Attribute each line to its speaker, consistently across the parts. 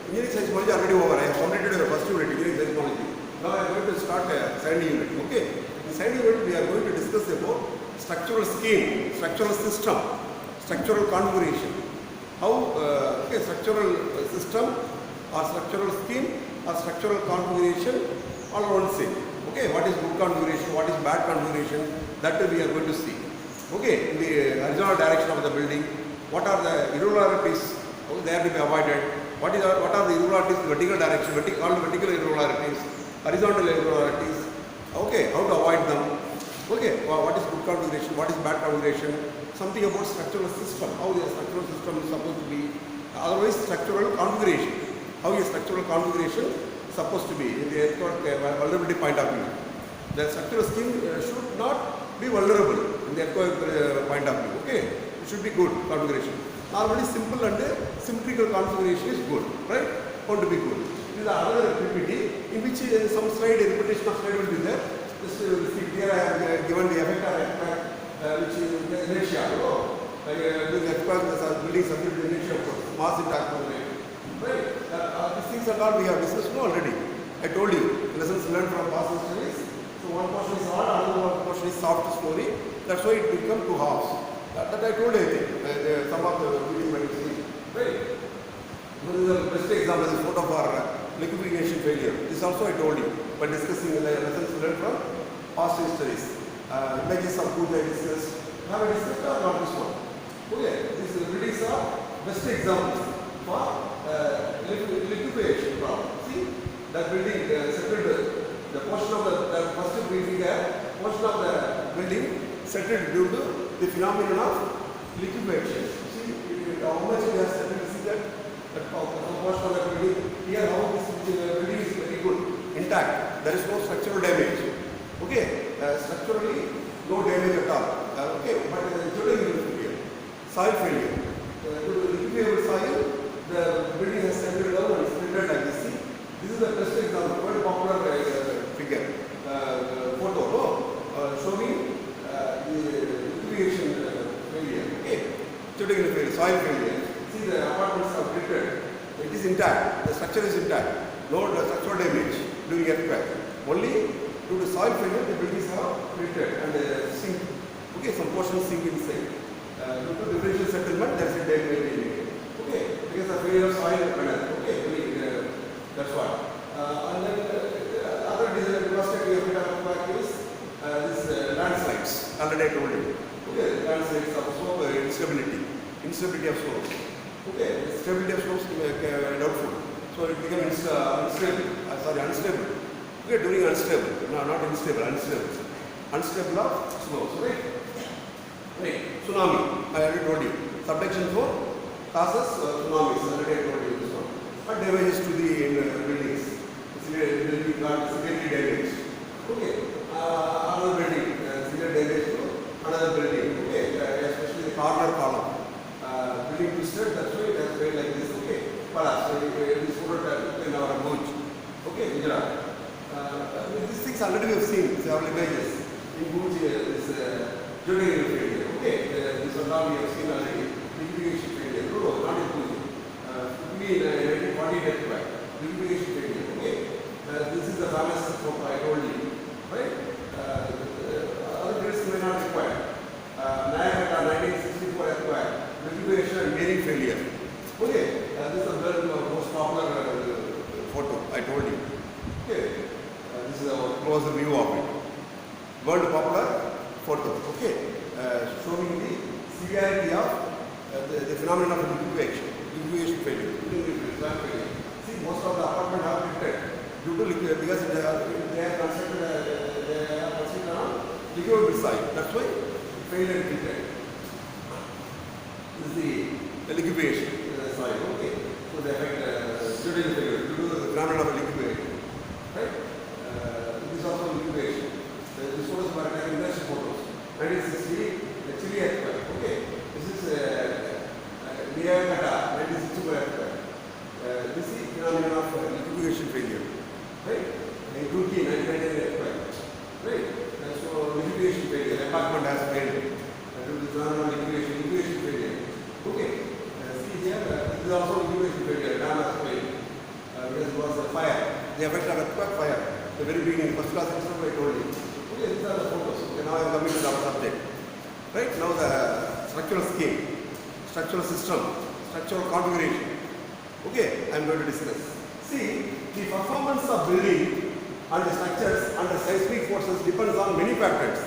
Speaker 1: engineering seismology already over. I have completed the first unit, engineering seismology. Now I am going to start a second unit. Okay. In second unit, we are going to discuss about structural scheme, structural system, structural configuration. How structural system or structural scheme or structural configuration all one same. Okay, what is good configuration, what is bad configuration, that we are going to see. Okay, in the horizontal direction of the building, what are the irregularities they have to be avoided, what are the irregularities in vertical direction, all vertical irregularities, horizontal irregularities, okay, how to avoid them, okay, what is good configuration, what is bad configuration, something about structural system, how the structural system is supposed to be, otherwise structural configuration, how is structural configuration supposed to be in the earthquake vulnerability point of view. The structural scheme should not be vulnerable in the earthquake point of view. Okay, it should be good configuration. Normally simple and symmetrical configuration is good, right? Going to be good. This is another PPT in which some slide, repetition of slide will be there. This here I have given the effect of earthquake which is inertia. The earthquake building subject to inertia mass impact. Right? These things are all we have discussed already. I told you, lessons learned from past histories. So one portion is hard, another portion is soft story. That's why it become two halves. That I told you, some of the meeting when you see. Right? This is the best example, this photo for liquefaction failure. This also I told you when discussing the lessons learned from past histories. Images of Puja I discussed. Have I discussed or not this one? Okay, these buildings are best examples for liquefaction problem. See, that building settled, the portion of the first figure, portion of the building settled due to the phenomenon of liquefaction. See, how much it has settled, see that portion of the building, here how this building is very good, intact, there is no structural damage. Okay, structurally no damage at all. Okay, but failure, soil failure. Due to liquefiable soil, the building has settled down and splintered like this. See, this is the best example, quite popular figure, photo, showing the liquefaction failure. Okay, failure, soil failure. See, the apartments are splitted. It is intact. The structure is intact. No structural damage during earthquake. Only due to soil failure, the buildings are splitted and sink. Okay, some portions sink inside. Due to differential settlement, there is a damage. Okay, because of failure of soil. Okay, that's why. And then other devastating effect of earthquake is this landslides. Already I told you. Okay, landslides of slope instability of slopes. Okay, stability of slopes doubtful. So it becomes unstable. Okay, during unstable, no, not unstable, unstable. Unstable of slopes, right? Right. Tsunami, I already told you. Subduction zone causes tsunamis, already I told you this one. But damages to the buildings. Building got severely damaged. Okay, another building, severe damage to another building. Okay, especially the corner column. Building twisted, that's why it has made like this. Okay, perhaps this photo in our Bhuj. Okay, Gujarat. These things already we have seen several images. In Bhuj, this geotechnical failure. Okay, this one now we have seen already. Liquefaction failure. No, not in Bhuj. In 1940 earthquake. Liquefaction failure. Okay, this is the famous photo I told you. Right? Other buildings may not require. Niagara 1964 earthquake. Liquefaction and bearing failure. Okay, this is the most popular photo I told you. Okay, this is a closer view of it. World popular photo. Okay, showing the severity of the phenomenon of liquefaction failure. See, most of the apartments are lifted due to because they are constructed on liquefiable site. That's why failure is lifted. This is the liquefaction soil. Okay, so they affect due to the phenomenon of liquefaction. Right? This is also liquefaction. This photos are taken industry photos. 1960, the Chile earthquake. Okay, this is Niagara 1964 earthquake. This is phenomenon of liquefaction failure. Right? In Turkey 1998 earthquake. Right? So liquefaction failure. Apartment has failed. Due to the phenomenon of liquefaction failure. Okay. See here, this is also liquefaction failure. Dam has failed. the effect of earthquake, fire. The very beginning, first class example I told you. Okay, these are the photos. Okay, now I am coming to our subject. Right, now the structural scheme, structural system, structural configuration. Okay, I am going to discuss. See, the performance of building and the structures under seismic forces depends on many factors,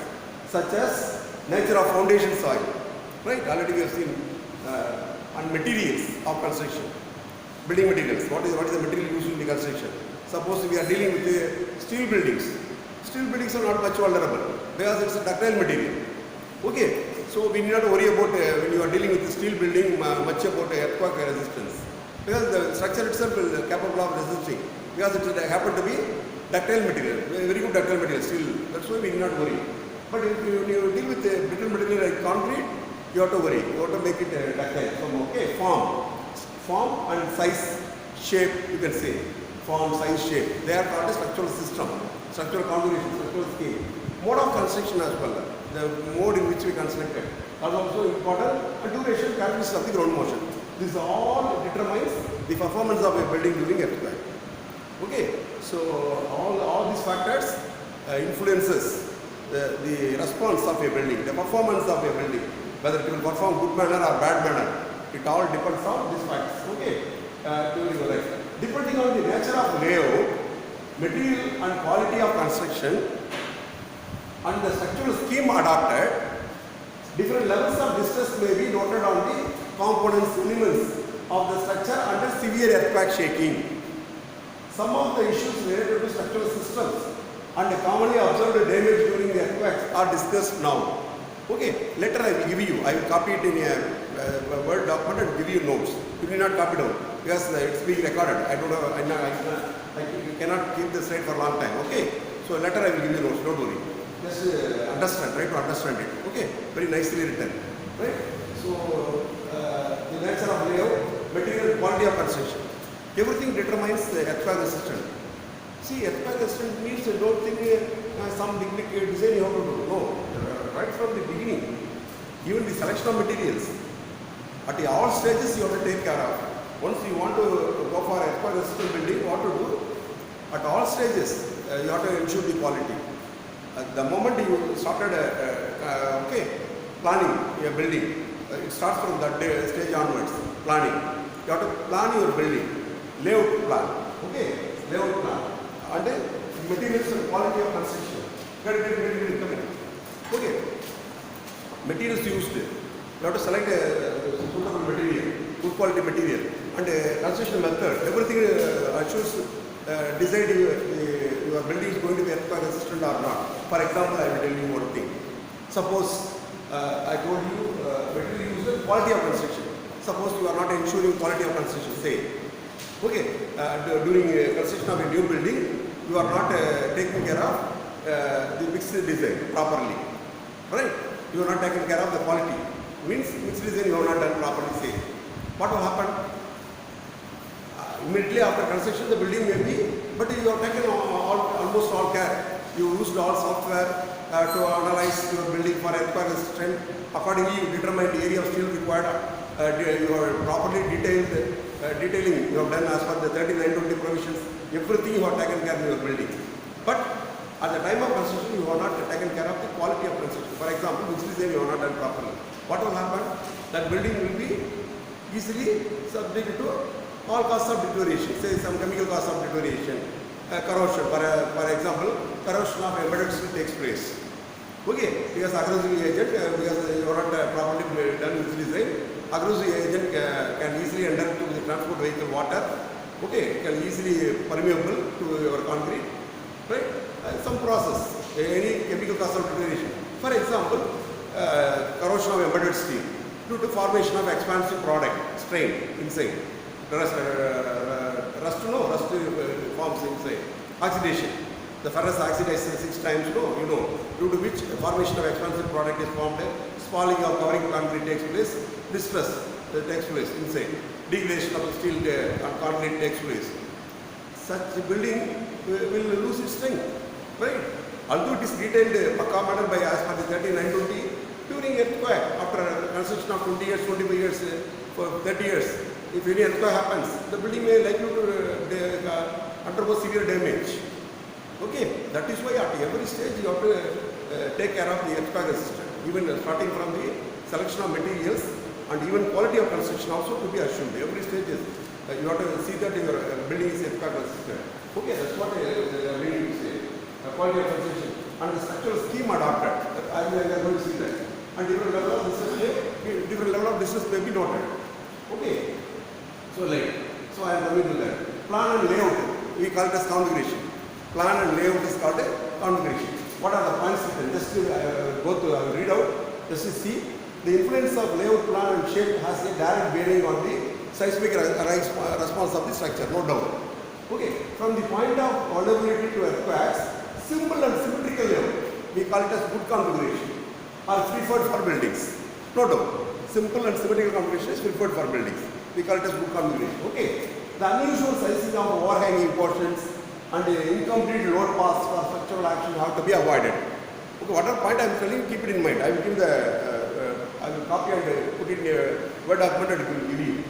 Speaker 1: such as nature of foundation soil. Right, already we have seen and materials of construction. Building materials. What is the material used in the construction? Suppose we are dealing with steel buildings. Steel buildings are not much vulnerable because it's a ductile material. Okay, so we need not worry about when you are dealing with the steel building much about earthquake resistance, because the structure itself is capable of resisting, because it happen to be ductile material, very good ductile material steel. That's why we need not worry. But if you deal with a brittle material like concrete, you have to worry. You have to make it ductile. So, okay, form and size, shape, you can say. Form, size, shape. They are called a structural system, structural configuration, structural scheme. Mode of construction as well. The mode in which we constructed is also important. And duration, characteristics of the ground motion. This all determines the performance of a building during earthquake. Okay, so all these factors influences the response of a building, the performance of a building, whether it will perform good manner or bad manner. It all depends on these factors. Okay, during your life. Depending on the nature of layout, material and quality of construction, and the structural scheme adopted, different levels of distress may be noted on the components, elements of the structure under severe earthquake shaking. Some of the issues related to structural systems and commonly observed damage during the earthquakes are discussed now. Okay, later I will give you, I will copy it in a Word document and give you notes. You need not copy down because it's being recorded. I cannot keep this slide for a long time. Okay, so later I will give you notes, don't worry. Just understand, try to understand it. Okay, very nicely written. Right? So, the nature of layout, material, quality of construction. Everything determines the earthquake resistance. See, earthquake resistance means don't think some design you have to do. No, right from the beginning, even the selection of materials, at all stages you have to take care of. Once you want to go for earthquake resistant building, what to do? At all stages, you have to ensure the quality. The moment you started planning a building, it starts from that stage onwards, planning. You have to plan your building, layout plan, okay, layout plan, and materials and quality of construction. Okay, materials used. You have to select a suitable material, good quality material, and construction method. Everything assures decide your building is going to be earthquake resistant or not. For example, I will tell you one thing. Suppose I told you material used, quality of construction. Suppose you are not ensuring quality of construction, say. Okay, during construction of a new building, you are not taking care of the mixed design properly. Right? You are not taking care of the quality. Means mixed design you have not done properly, say. What will happen? Immediately after construction, the building may be, but you have taken almost all care. You used all software to analyze your building for earthquake resistant. Accordingly, you determine the area of steel required. You are properly detailing. You have done as per the 3920 provisions. Everything you have taken care of your building. But at the time of construction, you have not taken care of the quality of construction. For example, mixed design you have not done properly. What will happen? That building will be easily subject to all causes of deterioration, say some chemical cause of deterioration, corrosion, for example, corrosion of embedded steel takes place. Okay, because aggressive agent, because you are not properly done with design, aggressive agent can easily enter to the transport vehicle water, okay, can easily permeable to your concrete, right? Some process, any chemical cause of deterioration. For example, corrosion of embedded steel due to formation of expansive product, strain inside. Rust forms inside. Oxidation. The furnace oxidizes 6 times, due to which the formation of expansive product is formed, spalling of covering concrete takes place, distress takes place inside, degradation of the steel and concrete takes place. Such building will lose its strength, right? Although it is retained manner by as per the 3920, during earthquake, after construction of 20 years, 25 years, for 30 years, if any earthquake happens, the building may likely to undergo severe damage. Okay, that is why at every stage you have to take care of the earthquake resistant, even starting from the selection of materials and even quality of construction also to be assumed. Every stage is, you have to see that your building is earthquake resistant. Okay, that's what I really to say. Quality of construction and the structural scheme adopted. I am going to see that. And different level of business may be noted. Okay, so I am coming to that. Plan and layout, we call it as configuration. Plan and layout is called a configuration. What are the points written? Just to go to read out. Just to see the influence of layout, plan and shape has a direct bearing on the seismic response of the structure, no doubt. Okay, from the point of vulnerability to earthquakes, simple and symmetrical layout, we call it as good configuration, are preferred for buildings. No doubt. Simple and symmetrical configuration is preferred for buildings. We call it as good configuration. Okay. The unusual sizing of overhanging portions and incomplete load paths for structural action have to be avoided. Okay, whatever point I am telling, keep it in mind. I will give I will copy and put it in a Word document and it will give you.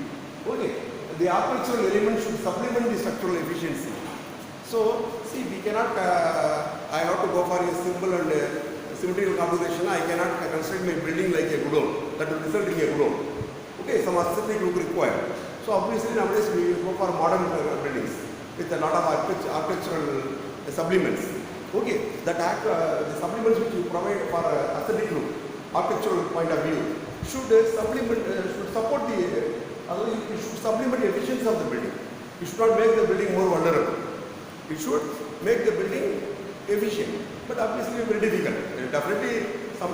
Speaker 1: Okay. The architectural element should supplement the structural efficiency. So, see, we cannot, I have to go for a simple and symmetrical configuration. I cannot construct my building like a godown. That will result in a godown. Okay, some aesthetic look required. So, obviously, nowadays we go for modern buildings with a lot of architectural supplements. Okay, that the supplements which you provide for aesthetic look, architectural point of view, should supplement, should support the, it should supplement the efficiency of the building. It should not make the building more vulnerable. It should make the building efficient, but obviously very difficult. Definitely, some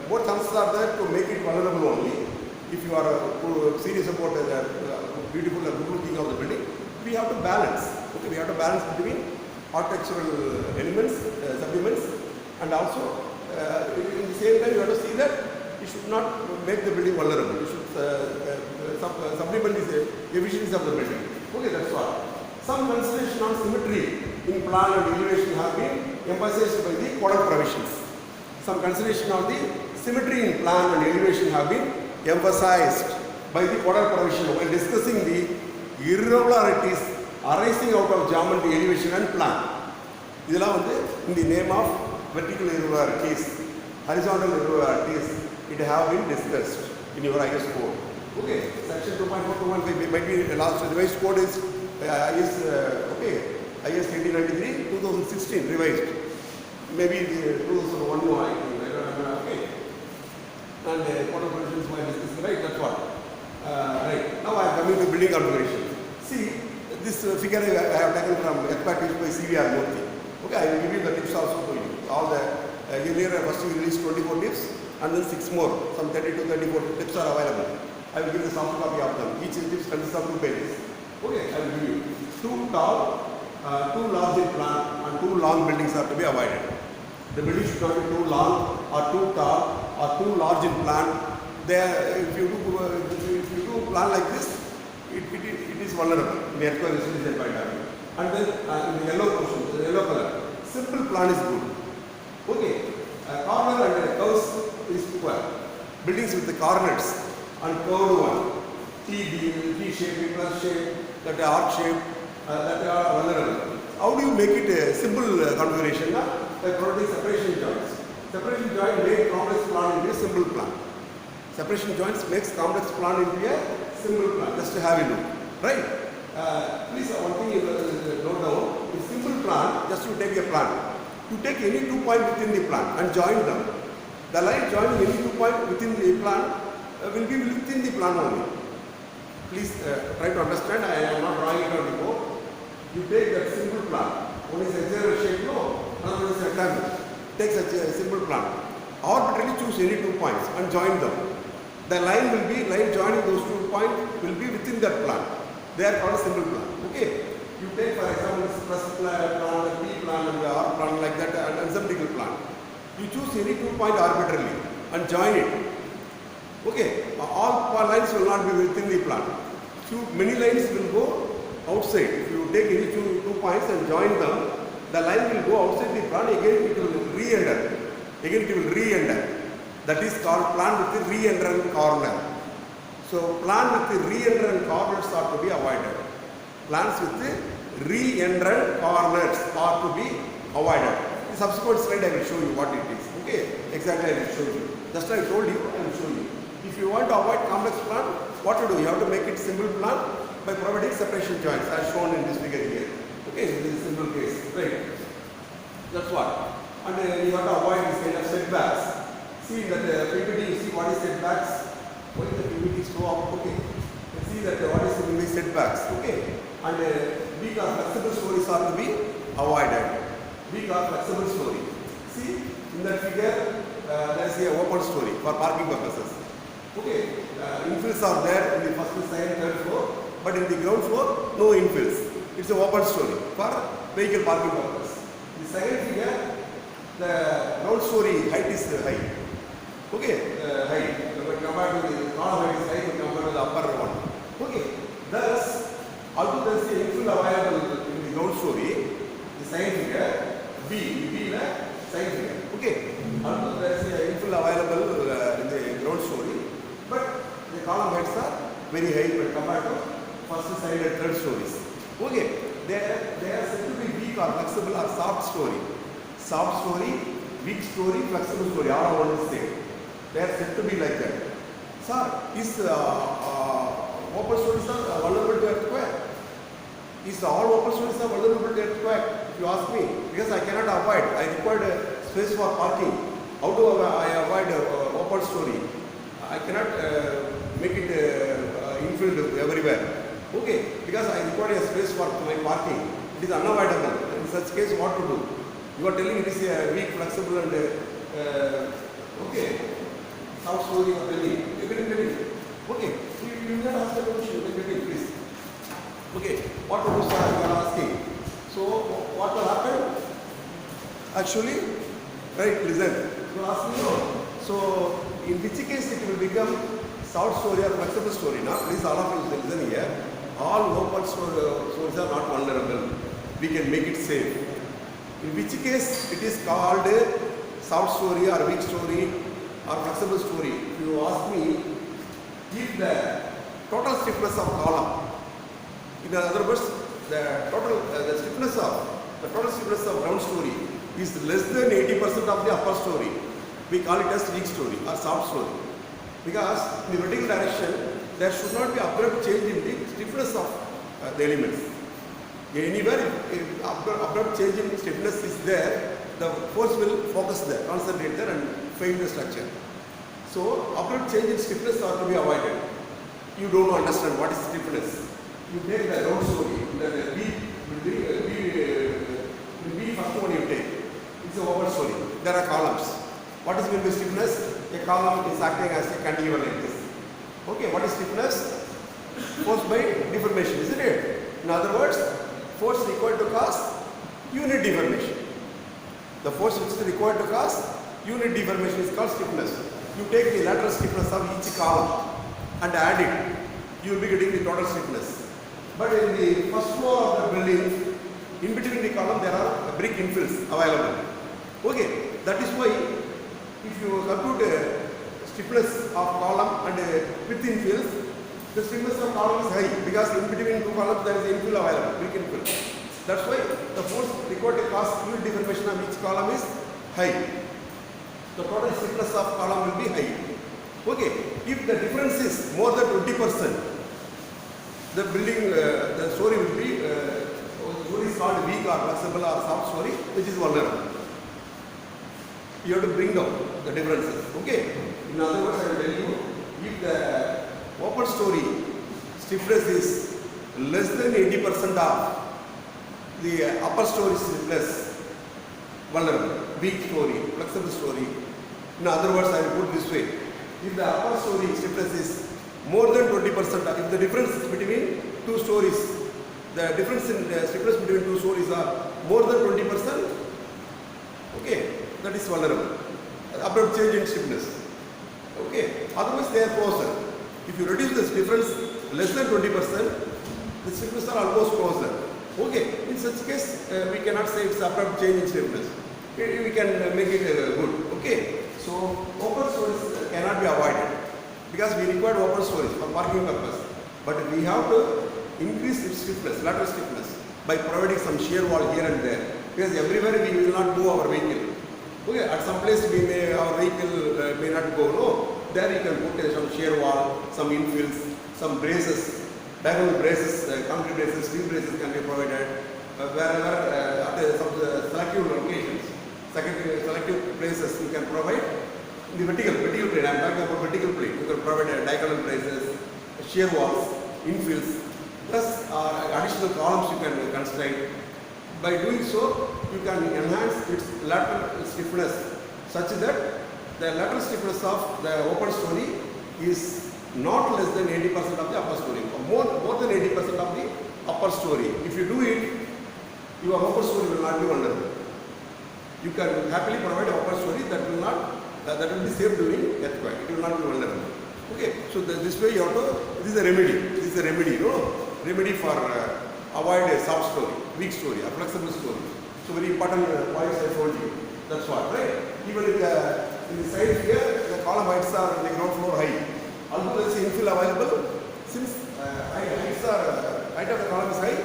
Speaker 1: both chances are there to make it vulnerable only. If you are serious about the beautiful and good looking of the building, we have to balance. Okay, we have to balance between architectural elements, supplements, and also in the same time you have to see that it should not make the building vulnerable. It should supplement the efficiency of the building. Okay, that's all. Some consideration on symmetry in plan and elevation have been emphasized by the codal provisions. Some consideration on the symmetry in plan and elevation have been emphasized by the codal provision while discussing the irregularities arising out of geometry, elevation and plan. This is in the name of vertical irregularities, horizontal irregularities, it have been discussed in your IS code. Okay, section 2.4.215 might be the last revised code is IS 1893 2016 revised. Maybe the 2001 okay. And code of provisions might discuss, right? That's what. Right. Now I am coming to building configuration. See, this figure I have taken from earthquake by CVR Murthy. Okay, I will give you the tips also to you. All the earlier first we released 24 tips and then 6 more. Some 30 to 34 tips are available. I will give you a soft copy of them. Each tips consists of 2 pages. Okay, I will give you 2 tall, 2 large in plan and 2 long buildings are to be avoided. The building should not be too long or too tall or too large in plan. If you do plan like this, it is vulnerable in the earthquake resistance point of view. And then in the yellow portion, the yellow color, simple plan is good. Okay, corner and curves is poor. Buildings with the corners and curved one, T shape, B plus shape, that arc shape, that are vulnerable. How do you make it a simple configuration? By providing separation joints. Separation joint makes complex plan into a simple plan. Separation joints makes complex plan into a simple plan. Just to have a look, right? Please, one thing you note down. In simple plan, just you take a plan. You take any 2 points within the plan and join them. The line joining any 2 points within the plan will be within the plan only. Please try to understand. I am not drawing it on the board. You take that simple plan. One is hexagonal shape, another is rectangle. Take such a simple plan. Arbitrarily choose any 2 points and join them. The line joining those 2 points will be within that plan. They are called a simple plan. Okay. You take for example plus plan, P plan and R plan like that and symmetrical plan. You choose any 2 point arbitrarily and join it. Okay. All lines will not be within the plan. Many lines will go outside. If you take any 2 points and join them, the line will go outside the plan, again it will re-enter. Again it will re-enter. That is called plan with the re-enter and corner. So plan with the re-enter and corners are to be avoided. Plans with the re-entrant corners are to be avoided. In subsequent slide I will show you what it is. Okay, exactly I will show you. Just I told you, I will show you. If you want to avoid complex plan, what to do? You have to make it simple plan by providing separation joints as shown in this figure here. Okay, this is a simple case, right? That's what. And you have to avoid this kind of setbacks. See that PPT, you see what is setbacks? Why the PPT is so up? Okay. You see that what is the setbacks? Okay. And weak or flexible stories are to be avoided. Weak or flexible story. See in that figure there is a open story for parking purposes. Okay. Infills are there in the first, second, third floor, but in the ground floor no infills. It's a open story for vehicle parking purpose. The second figure, the ground story height is high. Okay, height. But compared to the column height is high compared to the upper one. Okay. Thus, although there is a infill available in the ground story, the second figure B the second figure. Okay. Although there is a infill available in the ground story, but the column heights are very high when compared to first, second, and third stories. Okay. They are said to be weak or flexible or soft story. Soft story, weak story, flexible story, all are one the same. They are said to be like that. Sir, is open stories are vulnerable to earthquake? Is all open stories are vulnerable to earthquake? If you ask me, because I cannot avoid, I required a space for parking. How do I avoid open story? I cannot make it infilled everywhere. Okay, because I require a space for my parking. It is unavoidable. In such case, what to do? You are telling it is a weak, flexible and okay, soft story you are telling. You can tell it. Okay, you can ask the question. You can tell it, please. Okay, what to do, sir? You are asking. So, what will happen? Actually, right, listen. You are asking, no. So, in which case it will become soft story or flexible story? Now, please all of you listen here. All open stories are not vulnerable. We can make it safe. In which case it is called soft story or weak story or flexible story. If you ask me, if the total stiffness of column, in other words, the stiffness of ground story is less than 80% of the upper story, we call it as weak story or soft story. Because in the vertical direction, there should not be abrupt change in the stiffness of the elements. Anywhere if abrupt change in stiffness is there, the force will focus there, concentrate there and fail the structure. So abrupt change in stiffness are to be avoided. You don't understand what is stiffness. You take the ground story, the B will be first one you take. It's a open story. There are columns. What is meant by stiffness? A column is acting as a cantilever like this. Okay, what is stiffness? Force by deformation, isn't it? In other words, force required to cause unit deformation. The force which is required to cause unit deformation is called stiffness. You take the lateral stiffness of each column and add it, you will be getting the total stiffness. But in the first floor of the building, in between the column there are brick infills available. Okay, that is why if you compute stiffness of column and width infills, the stiffness of column is high because in between two columns there is infill available, brick infill. That's why the force required to cause unit deformation of each column is high. The total stiffness of column will be high. Okay, if the difference is more than 20%, the building, the story will be, the story is called weak or flexible or soft story, which is vulnerable. You have to bring down the differences. Okay. In other words, I will tell you, if the open story stiffness is less than 80% of the upper story stiffness, vulnerable, weak story, flexible story. In other words, I will put this way: if the upper story stiffness is more than 20%, if the difference between two stories, the difference in the stiffness between two stories are more than 20%, okay, that is vulnerable. Abrupt change in stiffness. Okay, otherwise they are closer. If you reduce this difference less than 20%, the stiffness are almost closer. Okay, in such case, we cannot say it's abrupt change in stiffness. We can make it good. Okay, so open stories cannot be avoided because we require open stories for parking purpose. But we have to increase its stiffness, lateral stiffness. by providing some shear wall here and there. Because everywhere we will not move our vehicle. Okay, at some place our vehicle may not go. No, there you can put some shear wall, some infills, some braces, diagonal braces, concrete braces, steel braces can be provided. Wherever at some selective locations, selective places you can provide in the vertical plane. I am talking about vertical plane. You can provide diagonal braces, shear walls, infills, plus additional columns you can construct. By doing so, you can enhance its lateral stiffness such that the lateral stiffness of the open story is not less than 80% of the upper story, or more than 80% of the upper story. If you do it, your upper story will not be vulnerable. You can happily provide upper story that will be safe during earthquake. It will not be vulnerable. Okay, so this way you have to. This is a remedy. This is a remedy. Remedy for avoid a soft story, weak story, a flexible story. So very important points I told you. That's what, right? Even in the side here, the column heights are on the ground floor high. Although there is infill available, since height of the column is high,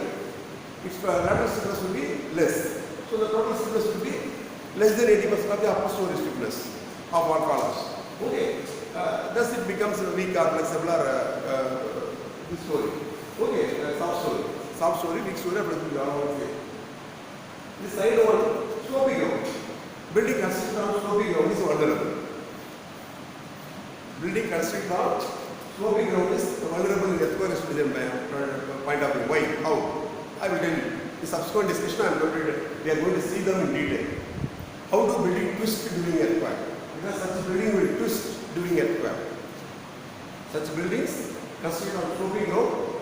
Speaker 1: its lateral stiffness will be less. So the total stiffness will be less than 80% of the upper story stiffness of all columns. Okay, thus it becomes weak or flexible or this story. Okay, soft story, weak story, this side one, sloping ground. Building constructed on sloping ground is vulnerable. Building constructed on sloping ground is vulnerable in earthquake restoration point of view. Why? How? I will tell you. In subsequent discussion, we are going to see them in detail. How do building twist during earthquake? Because such building will twist during earthquake. Such buildings constructed on sloping ground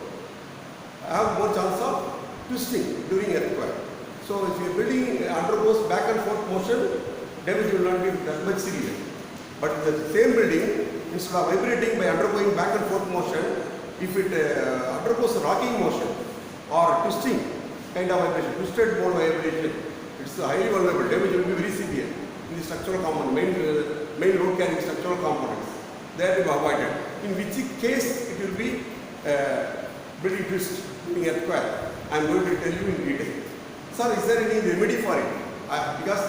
Speaker 1: have more chance of twisting during earthquake. So if your building undergoes back and forth motion, damage will not be that much severe. But the same building, instead of vibrating by undergoing back and forth motion, if it undergoes rocking motion or twisting kind of vibration, twisted mode vibration, it's highly vulnerable. Damage will be very severe in the structural component, main load carrying structural components. They are to be avoided. In which case it will be building twist during earthquake. I am going to tell you in detail. Sir, is there any remedy for it? Because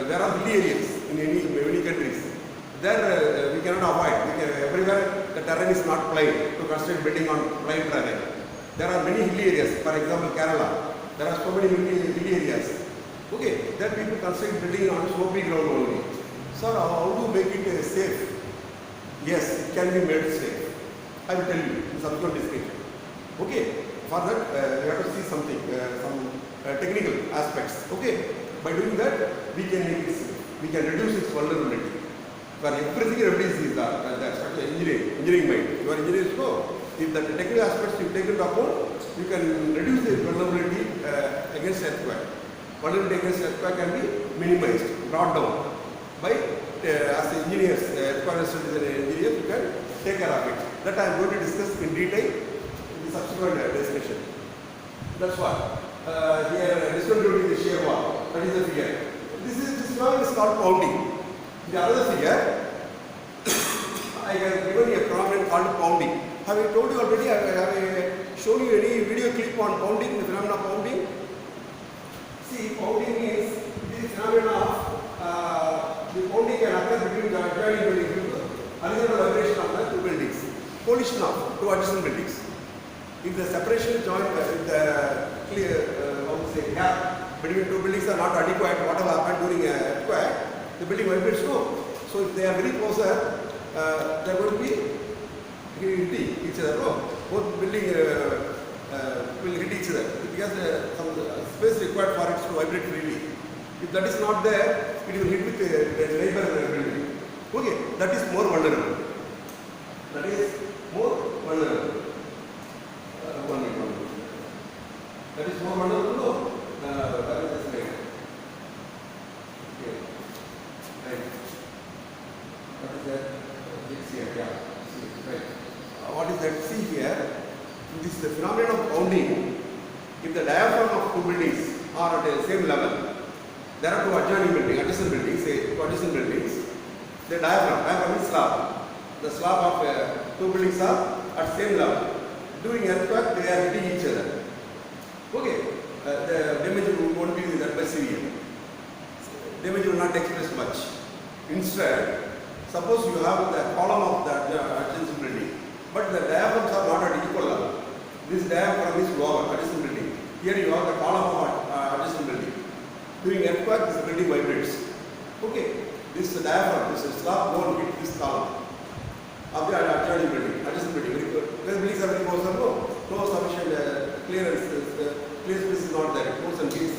Speaker 1: there are hilly areas in many countries. There we cannot avoid. Everywhere the terrain is not plain to construct building on plain terrain. There are many hilly areas. For example, Kerala. There are so many hilly areas. Okay, there people construct building on sloping ground only. Sir, how to make it safe? Yes, it can be made safe. I will tell you in subsequent discussion. Okay, for that we have to see something, some technical aspects. Okay, by doing that we can make it safe. We can reduce its vulnerability. For everything remedies is the structural engineering mind. You are engineers, so if the technical aspects you take into account, you can reduce the vulnerability against earthquake. Vulnerability against earthquake can be minimized, brought down by as engineers, earthquake restoration engineers, you can take care of it. That I am going to discuss in detail in the subsequent discussion. That's why here distributing the shear wall. That is the figure. This phenomenon is called pounding. The other figure, I have given a phenomenon called pounding. Have I told you already? Have I shown you any video clip on pounding, the phenomenon of pounding? See, pounding is the phenomenon of the pounding can occur between the adjoining buildings due to horizontal vibration of the two buildings, collision of two adjacent buildings. If the separation joint, if the gap between two buildings are not adequate, whatever happened during an earthquake, the building vibrates no. So if they are very closer, they are going to be hitting each other. No, both building will hit each other because some space required for it to vibrate freely. If that is not there, it will hit with the neighbor building. Okay, that is more vulnerable. That is more vulnerable. That is more vulnerable. No, that is the slide. Okay. Right. What is that? It's here. Yeah. See, right. What is that? See here. This is the phenomenon of pounding. If the diaphragm of two buildings are at the same level, there are two adjoining buildings, adjacent buildings, say two adjacent buildings. The diaphragm is slab. The slab of two buildings are at same level. During earthquake, they are hitting each other. Okay, the damage won't be that much severe. Damage will not express much. Instead, suppose you have the column of the adjacent building, but the diaphragms are not at equal level. This diaphragm is lower, adjacent building. Here you have the column of adjacent building. During earthquake, this building vibrates. Okay, this diaphragm, this slab won't hit this column of the adjoining building, adjacent building. Where buildings are very close, no sufficient clearance, clear space is not there. It goes and hits.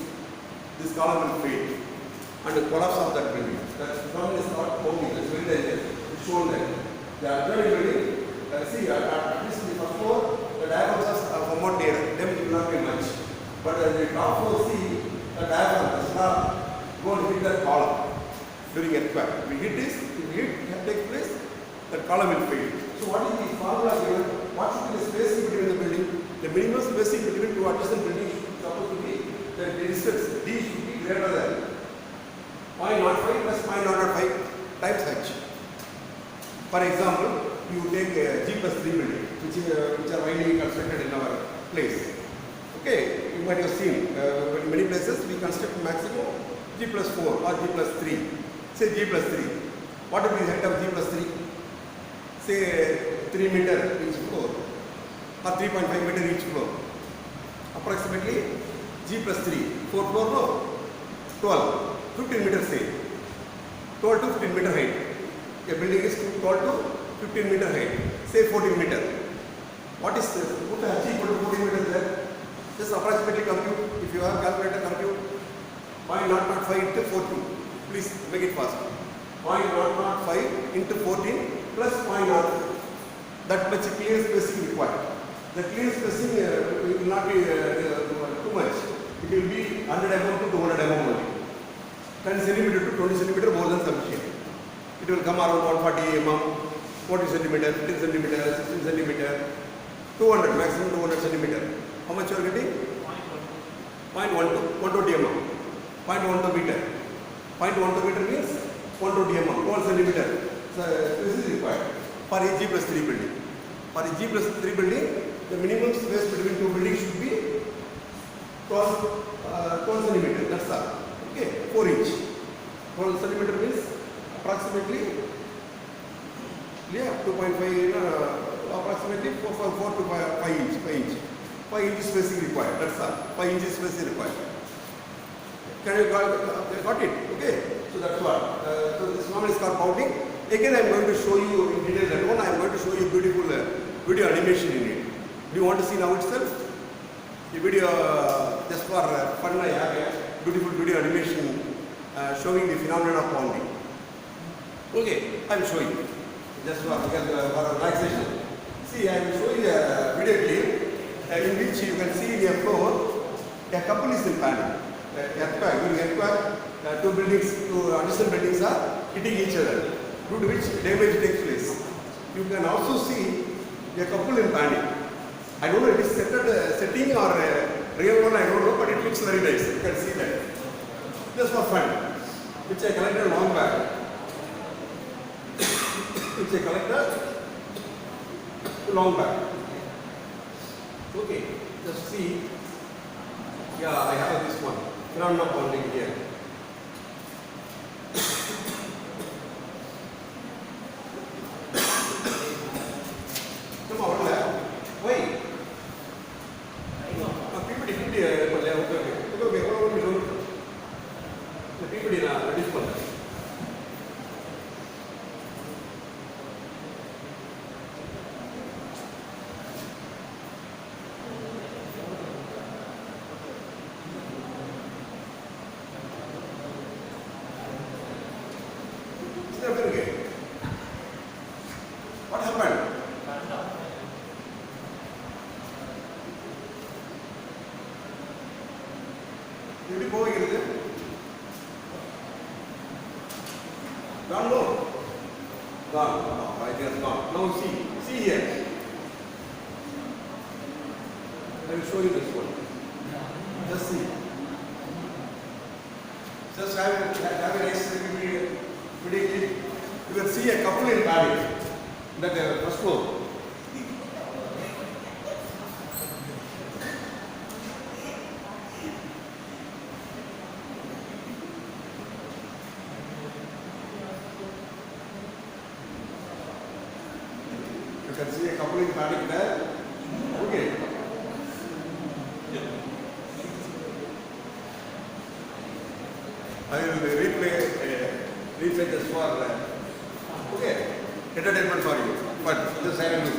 Speaker 1: This column will fade and the collapse of that building. That phenomenon is not moving. It's very dangerous. It's shown there. The adjoining building, see, at least in the first floor, the diaphragms are somewhat near. Damage will not be much. But the top floor, see, the diaphragm does not go and hit that column during earthquake. If we hit this, if we hit takes place, that column will fade. So what is the formula given? What should be the spacing between the building? The minimum spacing between two adjacent buildings should supposed to be the distance D should be greater than 0.05 plus 0.05 times h. For example, you take a G plus 3 building, which are widely constructed in our place. Okay, you might have seen in many places we construct maximum G plus 4 or G plus 3. Say G plus 3. What will be the height of G plus 3? Say 3 meter each floor or 3.5 meter each floor. Approximately G plus 3. 4 floor, no? 12. 15 meters say. 12 to 15 meter height. A building is 12 to 15 meter height. Say 14 meter. What is this? Put a H equal to 14 meters there. Just approximately compute. If you have calculator, compute 0.005 into 14. Please make it fast. 0.005 into 14 plus 0.0. That much clear spacing required. The clear spacing will not be too much. It will be 100 mm to 200 mm only. 10 centimeter to 20 centimeter more than sufficient. It will come around 140 mm, 40 centimeter, 15 centimeter, 16 centimeter, 200, maximum 200 centimeter. How much you are getting? 0.12, 120 mm, 0.12 meter. 0.12 meter means 120 mm, 12 centimeter. So this is required for a G plus 3 building. For a G plus 3 building, the minimum space between two buildings should be 12 centimeter. That's all. Okay, 4 inch. 12 centimeter means approximately 2.5, approximately 4 to 5 inch. 5 inch spacing required. That's all. 5 inches spacing required. Can you got it? Okay. So that's what. So this one is called bounding. Again, I am going to show you in detail that one. I am going to show you beautiful video animation in it. Do you want to see now itself? The video, just for fun, I have a beautiful video animation showing the phenomenon of bounding. Okay, I will show you. Just for relaxation. See, I will show you a video clip in which you can see in a floor, a couple is in panic. During earthquake, two adjacent buildings are hitting each other, due to which damage takes place. You can also see a couple in panic. I don't know if it is setting or real one, I don't know, but it looks very nice. You can see that. Just for fun, which I collected long back. Which I collected long back. Okay, just see. Yeah, I have this one. Phenomenon of bounding here. Come on, wait. What happened? Did it go again? Gone, no? Gone. No, I think gone. Now see here. I will show you this one. Just see. Just have a nice video clip. You can see a couple in panic. That first floor. You can see a coupling pattern there. Okay. I will replay this for okay, entertainment for you. But just I will do.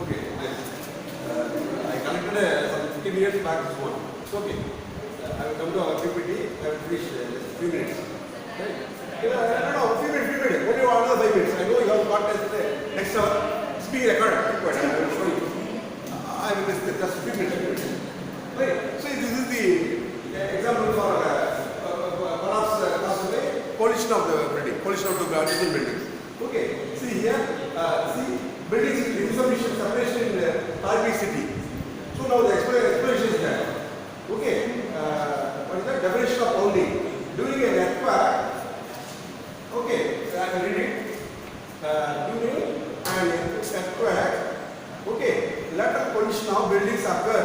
Speaker 1: Okay, I collected some 15 years back this one. It's okay. I will come to our PPT. I will finish just 3 minutes. Okay? No, 3 minutes. Only another 5 minutes. I know you have got test next hour. It's being recorded. I will show you. I will just 3 minutes. Right. So this is the example for perhaps coalition of the building, coalition of the adjacent buildings. Okay. See here. See. Buildings with insufficient separation in Tarbi city. So now the explanation is there. Okay, what is the definition of pounding? During an earthquake, okay, I will read it. During an earthquake, okay, lateral collision of buildings occur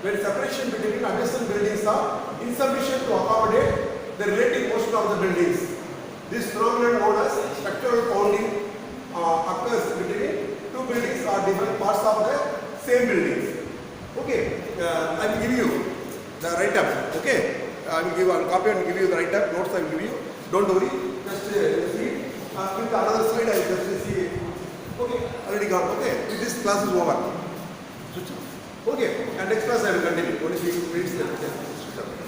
Speaker 1: when separation between adjacent buildings are insufficient to accommodate the relative motion of the buildings. This phenomenon known as structural pounding occurs between two buildings or different parts of the same buildings. Okay, I will give you the write-up. Okay, I will give a copy and give you the write-up notes. I will give you. Don't worry. Just see. With another slide, I will just see. Okay, already gone. Okay, with this class is over. Okay, and next class I will continue. Only 3 minutes.